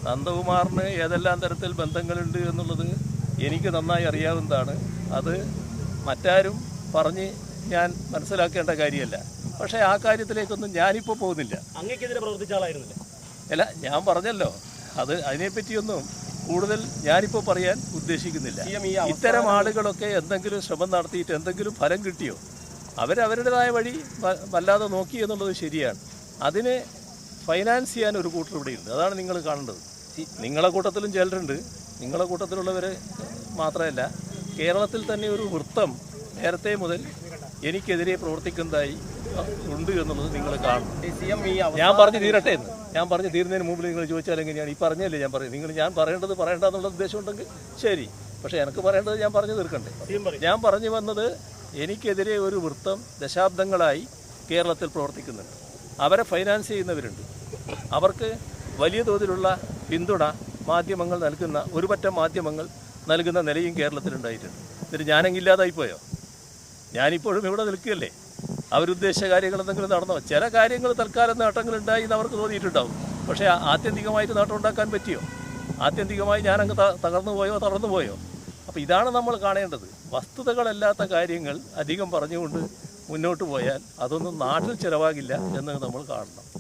നന്ദകുമാറിന് ഏതെല്ലാം തരത്തിൽ ബന്ധങ്ങളുണ്ട് എന്നുള്ളത് എനിക്ക് നന്നായി അറിയാവുന്നതാണ്. അത് മറ്റാരും പറഞ്ഞ് ഞാൻ മനസ്സിലാക്കേണ്ട കാര്യമല്ല. പക്ഷേ ആ കാര്യത്തിലേക്കൊന്നും ഞാനിപ്പോൾ പോകുന്നില്ല. അങ്ങേക്കെതിരെ പ്രവർത്തിച്ച ആളായിരുന്നില്ല? അല്ല, ഞാൻ പറഞ്ഞല്ലോ, അതിനെപ്പറ്റിയൊന്നും കൂടുതൽ ഞാനിപ്പോൾ പറയാൻ ഉദ്ദേശിക്കുന്നില്ല. ഇത്തരം ആളുകളൊക്കെ എന്തെങ്കിലും ശ്രമം നടത്തിയിട്ട് എന്തെങ്കിലും ഫലം കിട്ടിയോ? അവരവരുടേതായ വഴി വല്ലാതെ നോക്കി എന്നുള്ളത് ശരിയാണ്. അതിനെ ഫൈനാൻസ് ചെയ്യാൻ ഒരു കൂട്ടർ ഇവിടെയുണ്ട്. അതാണ് നിങ്ങൾ കാണേണ്ടത്. നിങ്ങളെ കൂട്ടത്തിലും ചിലരുണ്ട്. നിങ്ങളെ കൂട്ടത്തിലുള്ളവർ മാത്രമല്ല, കേരളത്തിൽ തന്നെ ഒരു വൃത്തം നേരത്തെ മുതൽ എനിക്കെതിരെ പ്രവർത്തിക്കുന്നതായി ഉണ്ട് എന്നുള്ളത് നിങ്ങൾ കാണണം. ഞാൻ പറഞ്ഞു തീരട്ടെ എന്ന്. ഞാൻ പറഞ്ഞു തീരുന്നതിന് മുമ്പ് നിങ്ങൾ ചോദിച്ചാൽ എങ്ങനെയാണ്? ഈ പറഞ്ഞല്ലേ ഞാൻ പറയും. ഞാൻ പറയേണ്ടത് പറയേണ്ട എന്നുള്ള ഉദ്ദേശം ഉണ്ടെങ്കിൽ ശരി, പക്ഷേ എനിക്ക് പറയേണ്ടത് ഞാൻ പറഞ്ഞു തീർക്കണ്ടേ? ഞാൻ പറഞ്ഞു വന്നത്, എനിക്കെതിരെ ഒരു വൃത്തം ദശാബ്ദങ്ങളായി കേരളത്തിൽ പ്രവർത്തിക്കുന്നുണ്ട്. അവരെ ഫൈനാൻസ് ചെയ്യുന്നവരുണ്ട്. അവർക്ക് വലിയ തോതിലുള്ള പിന്തുണ മാധ്യമങ്ങൾ നൽകുന്ന, ഒരു പറ്റം മാധ്യമങ്ങൾ നൽകുന്ന നിലയും കേരളത്തിലുണ്ടായിട്ടുണ്ട്. എന്നിട്ട് ഞാനെങ്കില്ലാതായിപ്പോയോ? ഞാനിപ്പോഴും ഇവിടെ നിൽക്കുകയല്ലേ? അവരുദ്ദേശിച്ച കാര്യങ്ങൾ എന്തെങ്കിലും നടന്നോ? ചില കാര്യങ്ങൾ തൽക്കാലം നേട്ടങ്ങളുണ്ടായി എന്ന് അവർക്ക് തോന്നിയിട്ടുണ്ടാവും. പക്ഷേ ആത്യന്തികമായിട്ട് നേട്ടം ഉണ്ടാക്കാൻ പറ്റിയോ? ആത്യന്തികമായി ഞാനങ്ങ് തകർന്നു പോയോ? അപ്പോൾ ഇതാണ് നമ്മൾ കാണേണ്ടത്. വസ്തുതകളല്ലാത്ത കാര്യങ്ങൾ അധികം പറഞ്ഞുകൊണ്ട് മുന്നോട്ട് പോയാൽ അതൊന്നും നാട്ടിൽ ചിലവാകില്ല എന്ന് നമ്മൾ കാണണം.